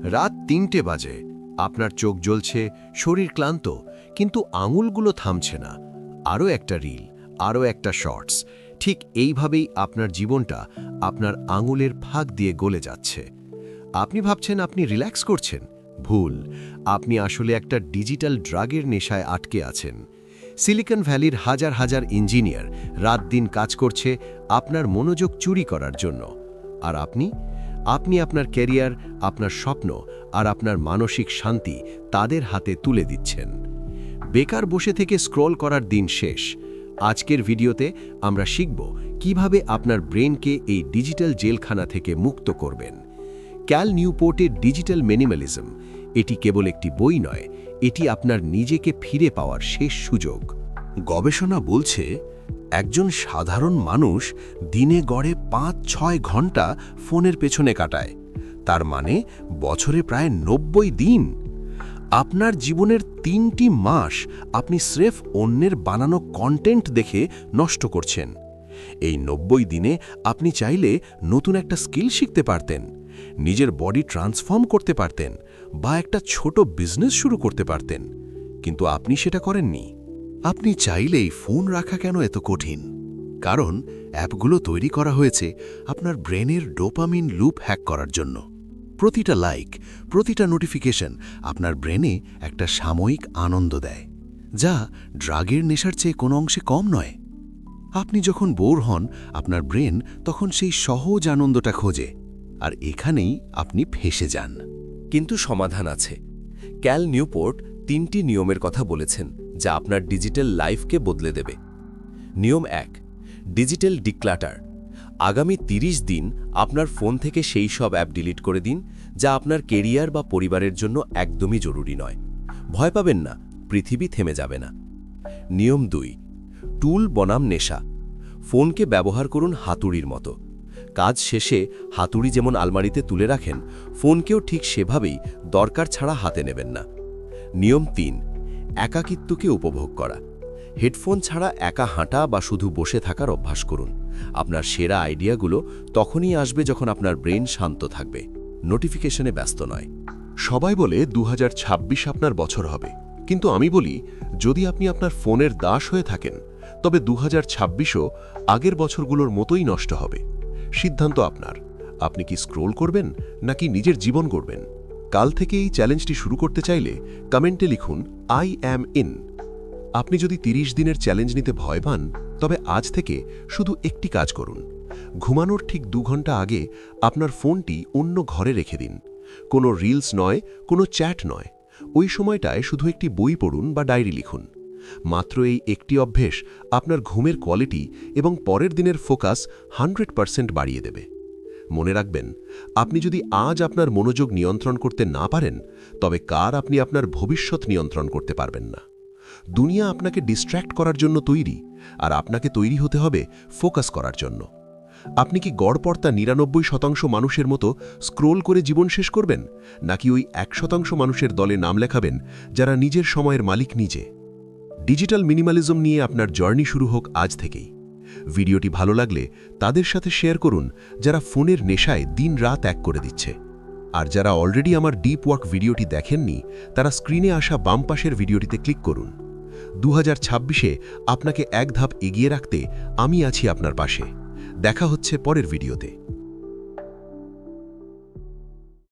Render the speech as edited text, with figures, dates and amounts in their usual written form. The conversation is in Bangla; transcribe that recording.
রাত ৩টে বাজে, আপনার চোখ জ্বলছে, শরীর ক্লান্ত, কিন্তু আঙুলগুলো থামছে না। আরও একটা রিল, আরও একটা শর্টস, ঠিক এইভাবেই আপনার জীবনটা আপনার আঙুলের ফাঁক দিয়ে গলে যাচ্ছে। আপনি ভাবছেন আপনি রিল্যাক্স করছেন, ভুল। আপনি আসলে একটা ডিজিটাল ড্রাগের নেশায় আটকে আছেন। সিলিকন ভ্যালির হাজার হাজার ইঞ্জিনিয়ার রাত দিন কাজ করছে আপনার মনোযোগ চুরি করার জন্য। আর আপনি আপনার ক্যারিয়ার, আপনার স্বপ্ন আর আপনার মানসিক শান্তি তাদের হাতে তুলে দিচ্ছেন। বেকার বসে থেকে স্ক্রল করার দিন শেষ। আজকের ভিডিওতে আমরা শিখব কিভাবে আপনার ব্রেনকে এই ডিজিটাল জেলখানা থেকে মুক্ত করবেন। ক্যাল নিউপোর্টের ডিজিটাল মিনিমালিজম, এটি কেবল একটি বই নয়, এটি আপনার নিজেকে ফিরে পাওয়ার শেষ সুযোগ। গবেষণা বলছে একজন সাধারণ মানুষ দিনে গড়ে ৫-৬ ঘন্টা ফোনের পেছনে কাটায়। তার মানে বছরে প্রায় ৯০ দিন। আপনার জীবনের ৩টি মাস আপনি স্রেফ অন্যের বানানো কন্টেন্ট দেখে নষ্ট করছেন। এই ৯০ দিনে আপনি চাইলে নতুন একটা স্কিল শিখতে পারতেন, নিজের বডি ট্রান্সফর্ম করতে পারতেন, বা একটা ছোট বিজনেস শুরু করতে পারতেন, কিন্তু আপনি সেটা করেননি। আপনি চাইলেই ফোন রাখা কেন এত কঠিন? কারণ অ্যাপগুলো তৈরি করা হয়েছে আপনার ব্রেনের ডোপামিন লুপ হ্যাক করার জন্য। প্রতিটা লাইক, প্রতিটা নোটিফিকেশন আপনার ব্রেনে একটা সাময়িক আনন্দ দেয়, যা ড্রাগের নেশার চেয়ে কোনো অংশে কম নয়। আপনি যখন বোর হন, আপনার ব্রেন তখন সেই সহজ আনন্দটা খোঁজে, আর এখানেই আপনি ফেঁসে যান। কিন্তু সমাধান আছে। ক্যাল নিউপোর্ট ৩টি নিয়মের কথা বলেছেন যা আপনার ডিজিটাল লাইফকে বদলে দেবে। নিয়ম ১, ডিজিটাল ডিক্লাটার। আগামী ৩০ দিন আপনার ফোন থেকে সেই সব অ্যাপ ডিলিট করে দিন যা আপনার কেরিয়ার বা পরিবারের জন্য একদমই জরুরি নয়। ভয় পাবেন না, পৃথিবী থেমে যাবে না। নিয়ম ২, টুল বনাম নেশা। ফোনকে ব্যবহার করুন হাতুড়ির মতো। কাজ শেষে হাতুড়ি যেমন আলমারিতে তুলে রাখেন, ফোনকেও ঠিক সেভাবেই দরকার ছাড়া হাতে নেবেন না। নিয়ম ৩, একাকিত্বকে উপভোগ করা। হেডফোন ছাড়া একা হাঁটা বা শুধু বসে থাকার অভ্যাস করুন। আপনার সেরা আইডিয়াগুলো তখনই আসবে যখন আপনার ব্রেন শান্ত থাকবে, নোটিফিকেশনে ব্যস্ত নয়। সবাই বলে ২০২৬ আপনার বছর হবে, কিন্তু আমি বলি, যদি আপনি আপনার ফোনের দাস হয়ে থাকেন, তবে ২০২৬ও আগের বছরগুলোর মতোই নষ্ট হবে। সিদ্ধান্ত আপনার। আপনি কি স্ক্রোল করবেন নাকি নিজের জীবন গড়বেন? কাল থেকে এই চ্যালেঞ্জটি শুরু করতে চাইলে কমেন্টে লিখুন আই অ্যাম ইন। আপনি যদি ৩০ দিনের চ্যালেঞ্জ নিতে ভয় পান, তবে আজ থেকে শুধু একটি কাজ করুন। ঘুমানোর ঠিক ২ ঘন্টা আগে আপনার ফোনটি অন্য ঘরে রেখে দিন। কোনো রিলস নয়, কোনো চ্যাট নয়। ওই সময়টায় শুধু একটি বই পড়ুন বা ডায়েরি লিখুন। মাত্র এই একটি অভ্যেস আপনার ঘুমের কোয়ালিটি এবং পরের দিনের ফোকাস 100% বাড়িয়ে দেবে। মনে রাখবেন, আপনি যদি আজ আপনার মনোযোগ নিয়ন্ত্রণ করতে না পারেন, তবে কাল আপনি আপনার ভবিষ্যৎ নিয়ন্ত্রণ করতে পারবেন না। দুনিয়া আপনাকে ডিস্ট্র্যাক্ট করার জন্য তৈরি, আর আপনাকে তৈরি হতে হবে ফোকাস করার জন্য। আপনি কি গড়পড়তা ৯৯% মানুষের মতো স্ক্রোল করে জীবন শেষ করবেন, নাকি ওই ১% মানুষের দলে নাম লেখাবেন যারা নিজের সময়ের মালিক নিজে? ডিজিটাল মিনিমালিজম নিয়ে আপনার জার্নি শুরু হোক আজ থেকেই। ভিডিওটি ভালো লাগলে তাদের সাথে শেয়ার করুন যারা ফোনের নেশায় দিন-রাত এক করে দিচ্ছে। আর যারা অলরেডি আমার ডিপ ওয়ার্ক ভিডিওটি দেখেননি, তারা স্ক্রিনে আসা বাম পাশের ভিডিওটিতে ক্লিক করুন। ২০২৬-এ আপনাকে এক ধাপ এগিয়ে রাখতে আমি আছি আপনার পাশে। দেখা হচ্ছে পরের ভিডিওতে।